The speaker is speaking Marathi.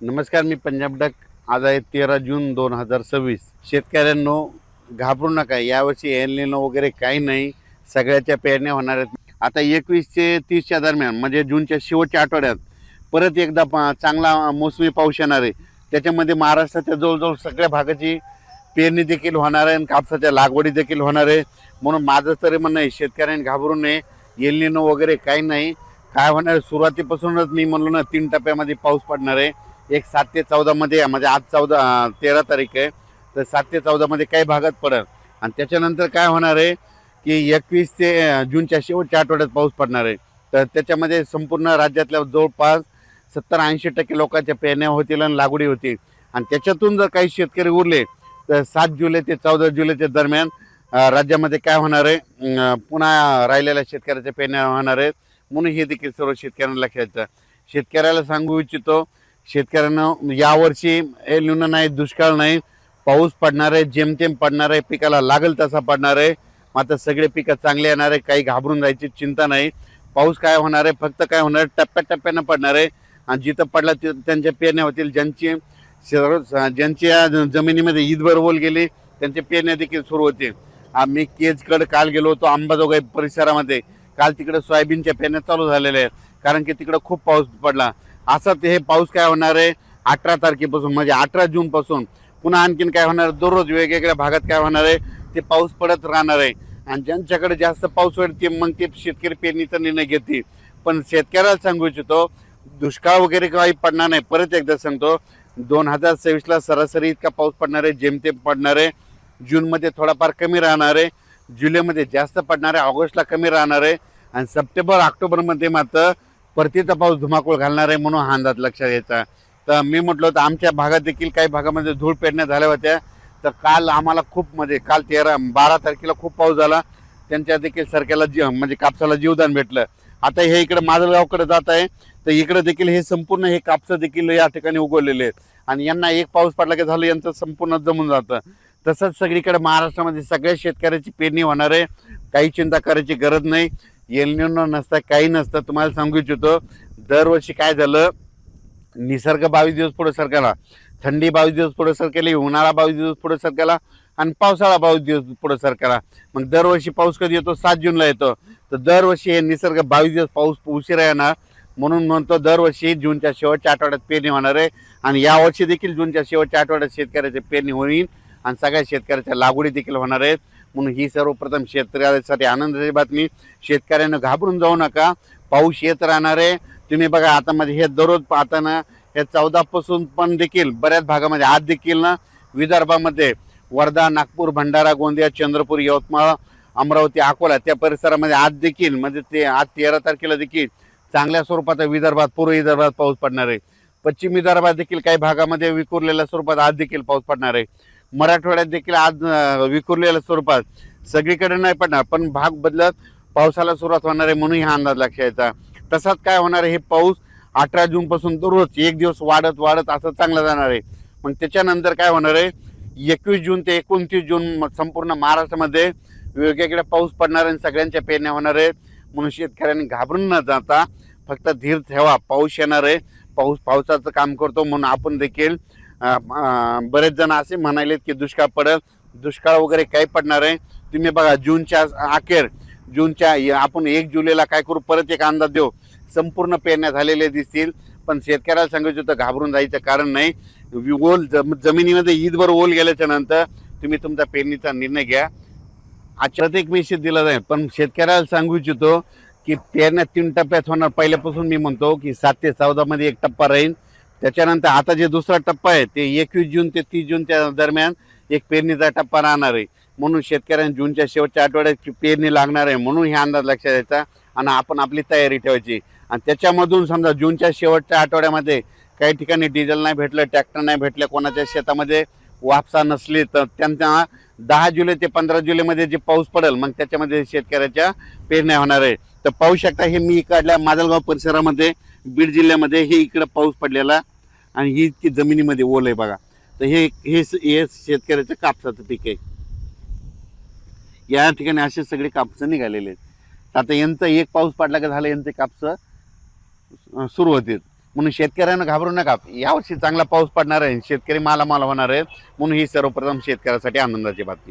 नमस्कार, मी पंजाब डक. आज आहे 13 जून 2026. शेतकऱ्यांनो, घाबरू नका. यावर्षी एल निनो वगैरे काही नाही. सगळ्याच्या पेरण्या होणार आहेत. आता 21 ते 30च्या दरम्यान म्हणजे जूनच्या शेवटच्या आठवड्यात परत एकदा चांगला मोसमी पाऊस येणार आहे. त्याच्यामध्ये महाराष्ट्राच्या जवळजवळ सगळ्या भागाची पेरणी देखील होणार आहे आणि कापसाच्या लागवडी देखील होणार आहे. म्हणून माझं तरी म्हणणं आहे, शेतकऱ्यांनी घाबरू नये. एल निनो वगैरे काही नाही. काय होणार, सुरुवातीपासूनच मी म्हणलो ना, 3 टप्प्यामध्ये पाऊस पडणार आहे. एक 7 ते 14 मध्ये, म्हणजे आज 13 तारीख आहे, तर 7 ते 14 मध्ये काही भागात पडेल. आणि त्याच्यानंतर काय होणार आहे की 21 ते जूनच्या शेवटच्या आठवड्यात पाऊस पडणार आहे. तर त्याच्यामध्ये संपूर्ण राज्यातल्या जवळपास 70-80% लोकांच्या पेरण्या होतील आणि लागवडी होतील. आणि त्याच्यातून जर काही शेतकरी उरले तर 7 जुलै ते 14 जुलैच्या दरम्यान राज्यामध्ये काय होणार आहे, पुन्हा राहिलेल्या शेतकऱ्याच्या पेरण्या होणार आहेत. म्हणून हे देखील सर्व शेतकऱ्यांना लक्षात घ्यायचं. शेतकऱ्याला सांगू इच्छितो, शेतकऱ्यांना यावर्षी एल निनो नाही, दुष्काळ नाही, पाऊस पडणार आहे, जेमतेम पडणार आहे, पिकाला लागेल तसा पडणार आहे. मात्र सगळे पिकं चांगले येणार आहे. काही घाबरून जायची चिंता नाही. पाऊस काय होणार आहे, फक्त काय होणार आहे, टप्प्याटप्प्यानं पडणार आहे. आणि जिथं पडला त्यांच्या पेरण्या होतील. ज्यांच्या जमिनीमध्ये ईदभर ओल गेली त्यांच्या पेरण्या देखील सुरू होतील. आम्ही केजकडे काल गेलो होतो, अंबाजोगाई परिसरामध्ये. काल तिकडे सोयाबीनच्या पेरण्या चालू झालेल्या आहेत, कारण की तिकडे खूप पाऊस पडला. असं हे पाऊस काय होणार आहे, 18 तारखेपासून म्हणजे 18 जून पासून पुन्हा आणखीन काय होणार, दररोज वेगवेगळ्या भागात काय होणार आहे, ते पाऊस पडत राहणार आहे. आणि ज्यांच्याकडे जास्त पाऊस होईल ते मग ते शेतकरी पेरणीचा निर्णय घेतील. पण शेतकऱ्याला सांगू इच्छितो, दुष्काळ वगैरे काही पडणार नाही. परत एकदा सांगतो, 2026ला सरासरी इतका पाऊस पडणार आहे, जेमतेम पडणार आहे. जूनमध्ये थोडाफार कमी राहणार आहे, जुलैमध्ये जास्त पडणार आहे, ऑगस्टला कमी राहणार आहे. आणि सप्टेंबर ऑक्टोबरमध्ये मात्र परतीचा पाऊस धुमाकूळ घालणार आहे. म्हणून हा अंदाज लक्षात घ्यायचा. तर मी म्हटलं तर आमच्या भागात देखील काही भागामध्ये धूळ पेरण्या झाल्या होत्या. तर काल आम्हाला खूप, म्हणजे काल 12 तारखेला खूप पाऊस झाला. त्यांच्या देखील सरक्याला म्हणजे कापसाला जीवदान भेटलं. आता हे इकडे माजलगावकडे जात आहे, तर इकडे देखील हे संपूर्ण हे कापसं देखील या ठिकाणी उगवलेले आहेत. आणि यांना एक पाऊस पडला की झालं, यांचं संपूर्ण जमून जातं. तसंच सगळीकडे महाराष्ट्रामध्ये सगळ्या शेतकऱ्याची पेरणी होणार आहे. काही चिंता करायची गरज नाही. एल निनो नसता, काही नसतं. तुम्हाला सांगू इच्छितो, दरवर्षी काय झालं, निसर्ग 22 दिवस पुढे सरकायला, थंडी 22 दिवस पुढे सरकेली, उन्हाळा 22 दिवस पुढे सरकायला आणि पावसाळा 22 दिवस पुढे सरकायला. मग दरवर्षी पाऊस कधी येतो, 7 जूनला येतो. तर दरवर्षी हे निसर्ग 22 दिवस पाऊस उशिरा येणार. म्हणून म्हणतो दरवर्षी जूनच्या शेवटच्या आठवड्यात पेरणी होणार आहे. आणि यावर्षी देखील जूनच्या शेवटच्या आठवड्यात शेतकऱ्याची पेरणी होईल आणि सगळ्या शेतकऱ्याच्या लागवडी देखील होणार आहेत. म्हणून ही सर्वप्रथम शेतकऱ्यासाठी आनंदाची बातमी. शेतकऱ्यांना घाबरून जाऊ नका, पाऊस येत राहणार आहे. तुम्ही बघा, आता मध्ये हे दररोज पाहताना हे 14 पासून पण देखील बऱ्याच भागामध्ये, आज देखील ना विदर्भामध्ये वर्धा, नागपूर, भंडारा, गोंदिया, चंद्रपूर, यवतमाळ, अमरावती, अकोला त्या परिसरामध्ये आज देखील, म्हणजे ते आज 13 तारखेला देखील चांगल्या स्वरूपाचा विदर्भात, पूर्व विदर्भात पाऊस पडणार आहे. पश्चिम विदर्भात देखील काही भागामध्ये विखुरलेल्या स्वरूपात आज देखील पाऊस पडणार आहे. मराठवाड्यात देखील आज विखुरलेल्या स्वरूपात, सगळीकडे नाही पडणार पण भाग बदलत पावसाला सुरुवात होणार आहे. म्हणून हा अंदाज लक्षात यायचा. तसाच काय होणार आहे, हे पाऊस 18 जून पासून दररोज एक दिवस वाढत वाढत असं चांगलं जाणार आहे. मग त्याच्यानंतर काय होणार आहे, 21 जून ते 29 जून संपूर्ण महाराष्ट्रामध्ये वेगवेगळ्या पाऊस पडणार आहे, सगळ्यांच्या पेरण्या होणार आहेत. म्हणून शेतकऱ्यांनी घाबरून न जाता फक्त धीर ठेवा. पाऊस येणार आहे, पाऊस पावसाचं काम करतो. म्हणून आपण देखील, बरेच जण असे म्हणालेत की दुष्काळ पडेल, दुष्काळ वगैरे काही पडणार आहे. तुम्ही बघा, जूनच्या अखेर, आपण 1 जुलैला काय करू, परत एक अंदाज देऊ, संपूर्ण पेरण्या झालेले दिसतील. पण शेतकऱ्याला सांगायचं होतं, घाबरून जायचं कारण नाही. ओल जमिनीमध्ये ईदभर ओल गेल्याच्या नंतर तुम्ही तुमचा पेरणीचा निर्णय घ्या. आजच्यात एक मेसेज दिला जाईल, पण शेतकऱ्याला सांगू इच्छितो की पेरण्या 3 टप्प्यात होणार. पहिल्यापासून मी म्हणतो की 7 ते 14 मध्ये एक टप्पा राहील. त्याच्यानंतर आता जे दुसरा टप्पा आहे ते 21 जून ते 30 जूनच्या दरम्यान एक पेरणीचा टप्पा राहणार आहे. म्हणून शेतकऱ्यांनी जूनच्या शेवटच्या आठवड्यात पेरणी लागणार आहे. म्हणून हे अंदाज लक्षात द्यायचा आणि आपण आपली तयारी ठेवायची. आणि त्याच्यामधून समजा जूनच्या शेवटच्या आठवड्यामध्ये काही ठिकाणी डिझेल नाही भेटलं, ट्रॅक्टर नाही भेटले, कोणाच्या शेतामध्ये वापसा नसली, तर त्यांना 10 जुलै ते 15 जुलैमध्ये जे पाऊस पडेल मग त्याच्यामध्ये शेतकऱ्याच्या पेरण्या होणार आहे. तर पाहू शकता, हे मी इकडल्या माजलगाव परिसरामध्ये, बीड जिल्ह्यामध्ये हे इकडं पाऊस पडलेला आणि ही इतकी जमिनीमध्ये ओल आहे बघा. तर हे शेतकऱ्याचं कापसाचं पीक आहे. या ठिकाणी असे सगळे कापसं निघालेले आहेत. आता यांचा एक पाऊस पडला का झालं, यांचे कापसं सुरू होतील. म्हणून शेतकऱ्यांना घाबरू नका. यावर्षी चांगला पाऊस पडणार आहे, शेतकरी मालामाल होणार आहे, म्हणून ही सर्वप्रथम शेतकऱ्यासाठी आनंदाची बातमी.